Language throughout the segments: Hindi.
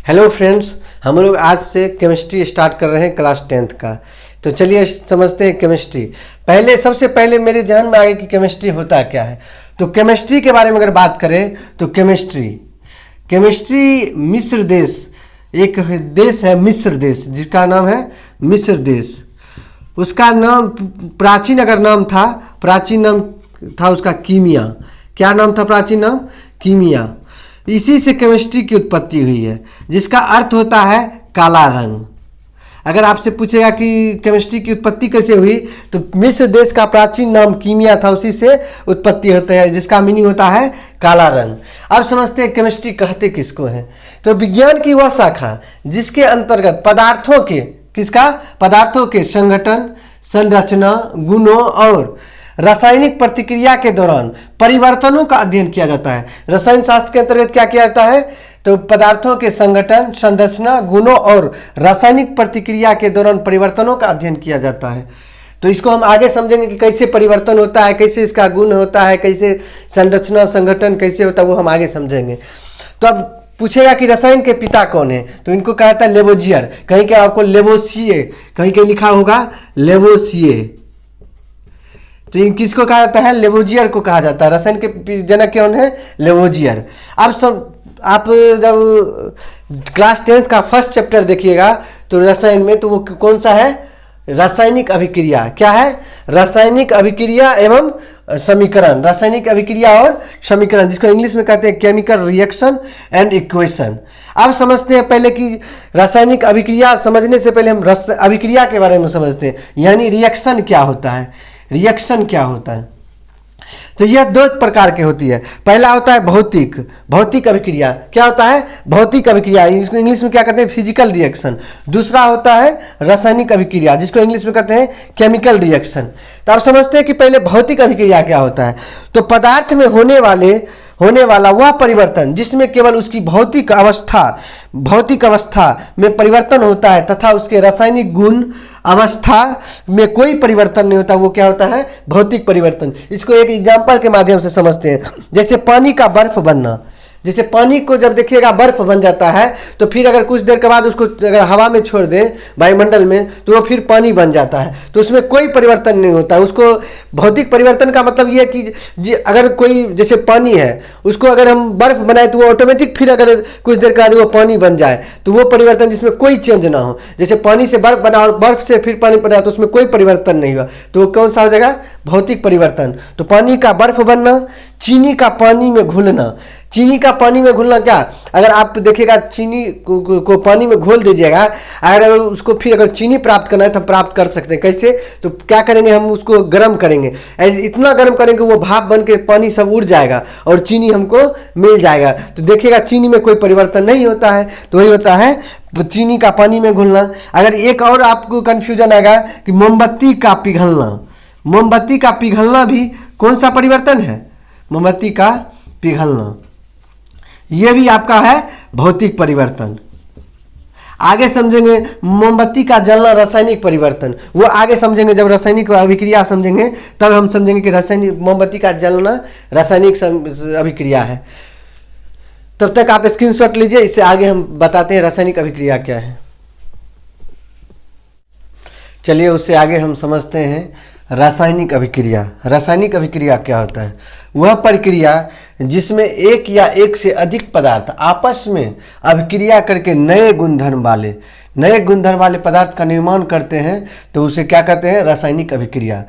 हेलो फ्रेंड्स, हम लोग आज से केमिस्ट्री स्टार्ट कर रहे हैं क्लास 10th का। तो चलिए समझते हैं केमिस्ट्री। सबसे पहले मेरे ध्यान में आ गया कि केमिस्ट्री होता क्या है। तो केमिस्ट्री के बारे में अगर बात करें तो केमिस्ट्री मिस्र देश, एक देश है मिस्र देश, जिसका नाम है मिस्र देश। उसका नाम प्राचीन नाम था उसका कीमिया। क्या नाम था प्राचीन नाम? कीमिया। इसी से केमिस्ट्री की उत्पत्ति हुई है, जिसका अर्थ होता है काला रंग। अगर आपसे पूछेगा कि केमिस्ट्री की उत्पत्ति कैसे हुई, तो मिस्र देश का प्राचीन नाम कीमिया था, उसी से उत्पत्ति होता है, जिसका मीनिंग होता है काला रंग। अब समझते हैं केमिस्ट्री कहते किसको है। तो विज्ञान की वह शाखा जिसके अंतर्गत पदार्थों के संगठन, संरचना, गुणों और रासायनिक प्रतिक्रिया के दौरान परिवर्तनों का अध्ययन किया जाता है। रसायन शास्त्र के अंतर्गत क्या किया जाता है? तो पदार्थों के संगठन, संरचना, गुणों और रासायनिक प्रतिक्रिया के दौरान परिवर्तनों का अध्ययन किया जाता है। तो इसको हम आगे समझेंगे कि कैसे परिवर्तन होता है, कैसे इसका गुण होता है, कैसे संरचना, संगठन कैसे होता है, वो हम आगे समझेंगे। तो अब पूछेगा कि रसायन के पिता कौन है, तो इनको कहा जाता है लेवोजियर। कहीं क्या आपको लेवोसिए, कहीं लिखा होगा लेवोसिए। तो इन किसको कहा जाता है? लेवोजियर को कहा जाता है। रसायन के जनक कौन है? लेवोजियर। आप जब क्लास 10th का फर्स्ट चैप्टर देखिएगा तो रसायन में, तो वो कौन सा है? रासायनिक अभिक्रिया। क्या है? रासायनिक अभिक्रिया एवं समीकरण। रासायनिक अभिक्रिया और समीकरण, जिसको इंग्लिश में कहते हैं केमिकल रिएक्शन एंड इक्वेशन। अब समझते हैं पहले कि रासायनिक अभिक्रिया समझने से पहले हम अभिक्रिया के बारे में समझते हैं, यानी रिएक्शन क्या होता है। तो यह दो प्रकार की होती है। पहला होता है भौतिक अभिक्रिया। क्या होता है? भौतिक अभिक्रिया, इसको इंग्लिश में क्या कहते हैं? Physical reaction. दूसरा होता है रासायनिक अभिक्रिया, जिसको इंग्लिश में कहते हैं केमिकल रिएक्शन। तो आप समझते हैं कि पहले भौतिक अभिक्रिया क्या होता है। तो पदार्थ में होने वाला वह परिवर्तन जिसमें केवल उसकी भौतिक अवस्था में परिवर्तन होता है तथा उसके रासायनिक गुण अवस्था में कोई परिवर्तन नहीं होता, वो क्या होता है? भौतिक परिवर्तन। इसको एक एग्जाम्पल के माध्यम से समझते हैं। जैसे पानी का बर्फ बनना। जैसे पानी को जब देखिएगा बर्फ बन जाता है, तो फिर अगर कुछ देर के बाद उसको अगर हवा में छोड़ दें वायुमंडल में, तो वो फिर पानी बन जाता है। तो उसमें कोई परिवर्तन नहीं होता। उसको भौतिक परिवर्तन का मतलब ये है कि अगर कोई जैसे पानी है, उसको अगर हम बर्फ बनाए तो वो ऑटोमेटिक फिर अगर कुछ देर के बाद वो पानी बन जाए, तो वो परिवर्तन जिसमें कोई चेंज ना हो। जैसे पानी से बर्फ बना और बर्फ से फिर पानी बना, तो उसमें कोई परिवर्तन नहीं हुआ, तो वो कौन सा हो जाएगा? भौतिक परिवर्तन। तो पानी का बर्फ बनना, चीनी का पानी में घुलना। क्या? अगर आप देखिएगा चीनी को पानी में घोल दीजिएगा, अगर उसको फिर अगर चीनी प्राप्त करना है तो हम प्राप्त कर सकते हैं। कैसे? तो क्या करेंगे, हम उसको गर्म करेंगे, इतना गर्म करेंगे वो भाप बन के पानी सब उड़ जाएगा और चीनी हमको मिल जाएगा। तो देखिएगा चीनी में कोई परिवर्तन नहीं होता है। तो वही होता है चीनी का पानी में घुलना। अगर एक और आपको कंफ्यूजन आएगा कि मोमबत्ती का पिघलना भी कौन सा परिवर्तन है? मोमबत्ती का पिघलना, यह भी आपका है भौतिक परिवर्तन। आगे समझेंगे मोमबत्ती का जलना रासायनिक परिवर्तन, वो आगे समझेंगे। जब रासायनिक अभिक्रिया समझेंगे तब हम समझेंगे कि मोमबत्ती का जलना रासायनिक अभिक्रिया है। तब तक आप स्क्रीनशॉट लीजिए, इससे आगे हम बताते हैं रासायनिक अभिक्रिया क्या है। चलिए उससे आगे हम समझते हैं रासायनिक अभिक्रिया क्या होता है? वह प्रक्रिया जिसमें एक या एक से अधिक पदार्थ आपस में अभिक्रिया करके नए गुणधर्म वाले पदार्थ का निर्माण करते हैं, तो उसे क्या कहते हैं? रासायनिक अभिक्रिया।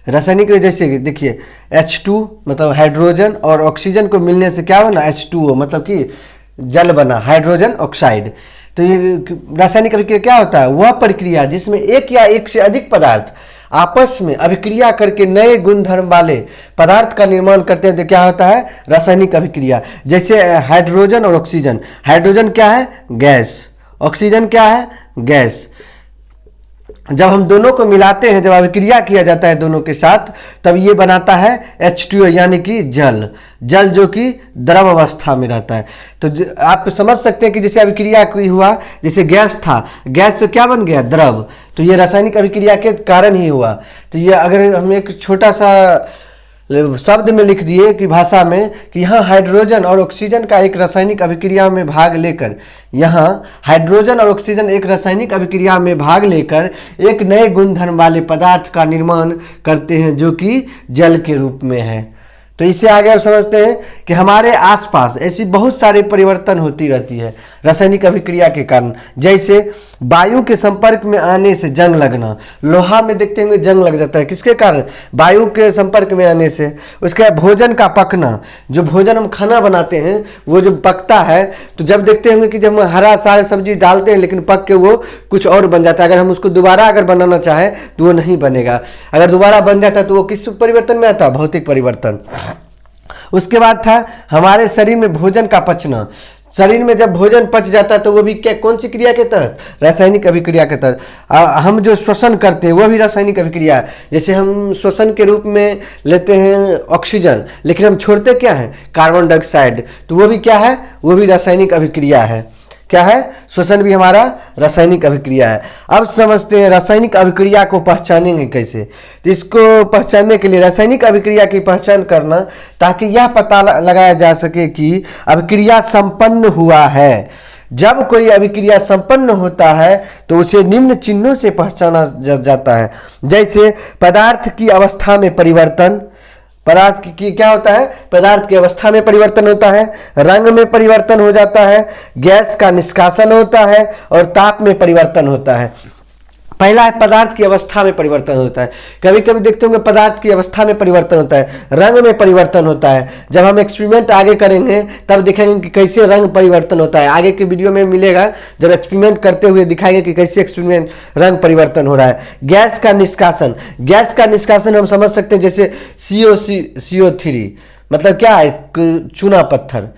जैसे जैसे H2 मतलब हाइड्रोजन और ऑक्सीजन को मिलने से क्या होना? H2O मतलब कि जल बना, हाइड्रोजन ऑक्साइड। तो ये रासायनिक अभिक्रिया क्या होता है? वह प्रक्रिया जिसमें एक या एक से अधिक पदार्थ आपस में अभिक्रिया करके नए गुणधर्म वाले पदार्थ का निर्माण करते हैं, तो क्या होता है? रासायनिक अभिक्रिया। जैसे हाइड्रोजन और ऑक्सीजन। हाइड्रोजन क्या है? गैस। ऑक्सीजन क्या है? गैस। जब हम दोनों को मिलाते हैं, जब अभिक्रिया किया जाता है दोनों के साथ, तब ये बनाता है H2O यानी कि जल जो कि द्रव अवस्था में रहता है। तो आप समझ सकते हैं कि जैसे अभिक्रिया कोई हुआ, जैसे गैस था, गैस से क्या बन गया? द्रव। तो ये रासायनिक अभिक्रिया के कारण ही हुआ। तो ये अगर हम एक छोटा सा शब्द में लिख दिए कि भाषा में कि यहाँ हाइड्रोजन और ऑक्सीजन का एक रासायनिक अभिक्रिया में भाग लेकर, यहाँ हाइड्रोजन और ऑक्सीजन एक रासायनिक अभिक्रिया में भाग लेकर एक नए गुणधर्म वाले पदार्थ का निर्माण करते हैं जो कि जल के रूप में है। तो इससे आगे आप समझते हैं कि हमारे आसपास ऐसी बहुत सारे परिवर्तन होती रहती है रासायनिक अभिक्रिया के कारण। जैसे वायु के संपर्क में आने से जंग लगना, लोहा में देखते होंगे जंग लग जाता है, किसके कारण? वायु के संपर्क में आने से। उसके बाद भोजन का पकना, जो भोजन हम खाना बनाते हैं वो जो पकता है, तो जब देखते होंगे कि जब हम हरा साग सब्जी डालते हैं लेकिन पक के वो कुछ और बन जाता है, अगर हम उसको दोबारा अगर बनाना चाहें तो वो नहीं बनेगा। अगर दोबारा बन जाता है तो वो किस परिवर्तन में आता है? भौतिक परिवर्तन। उसके बाद था हमारे शरीर में भोजन का पचना। शरीर में जब भोजन पच जाता है तो वो भी क्या, कौन सी क्रिया के तहत? रासायनिक अभिक्रिया के तहत। हम जो श्वसन करते हैं वो भी रासायनिक अभिक्रिया है। जैसे हम श्वसन के रूप में लेते हैं ऑक्सीजन, लेकिन हम छोड़ते क्या है? Carbon dioxide. तो वो भी क्या है? वो भी रासायनिक अभिक्रिया है। क्या है? श्वसन भी हमारा रासायनिक अभिक्रिया है। अब समझते हैं रासायनिक अभिक्रिया को पहचानेंगे कैसे। तो इसको पहचानने के लिए रासायनिक अभिक्रिया की पहचान करना, ताकि यह पता लगाया जा सके कि अभिक्रिया संपन्न हुआ है। जब कोई अभिक्रिया संपन्न होता है तो उसे निम्न चिन्हों से पहचाना जाता है। जैसे पदार्थ की अवस्था में परिवर्तन, पदार्थ की क्या होता है? पदार्थ की अवस्था में परिवर्तन होता है, रंग में परिवर्तन हो जाता है, गैस का निष्कासन होता है और ताप में परिवर्तन होता है। पहला है पदार्थ की अवस्था में परिवर्तन होता है। कभी कभी देखते होंगे पदार्थ की अवस्था में परिवर्तन होता है, रंग में परिवर्तन होता है। जब हम एक्सपेरिमेंट आगे करेंगे तब देखेंगे कि कैसे रंग परिवर्तन होता है। आगे के वीडियो में मिलेगा, जब एक्सपेरिमेंट करते हुए दिखाएंगे कि कैसे एक्सपेरिमेंट रंग परिवर्तन हो रहा है। गैस का निष्कासन, गैस का निष्कासन हम समझ सकते हैं जैसे CO3, मतलब क्या है? चूना पत्थर।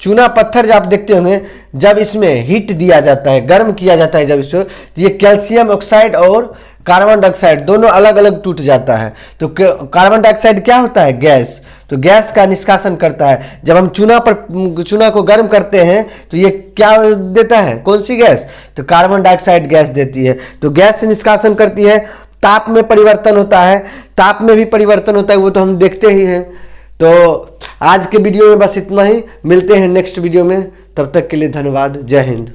चूना पत्थर जब आप देखते होंगे, जब इसमें हीट दिया जाता है, गर्म किया जाता है जब इसको, तो ये कैल्शियम ऑक्साइड और कार्बन डाइऑक्साइड दोनों अलग अलग टूट जाता है। तो कार्बन डाइऑक्साइड क्या होता है? गैस। तो गैस का निष्कासन करता है। जब हम चूना को गर्म करते हैं तो ये क्या देता है? कौन सी गैस? तो कार्बन डाइऑक्साइड गैस देती है। तो गैस से निष्कासन करती है। ताप में परिवर्तन होता है, ताप में भी परिवर्तन होता है, वो तो हम देखते ही हैं। तो आज के वीडियो में बस इतना ही, मिलते हैं नेक्स्ट वीडियो में। तब तक के लिए धन्यवाद। जय हिंद।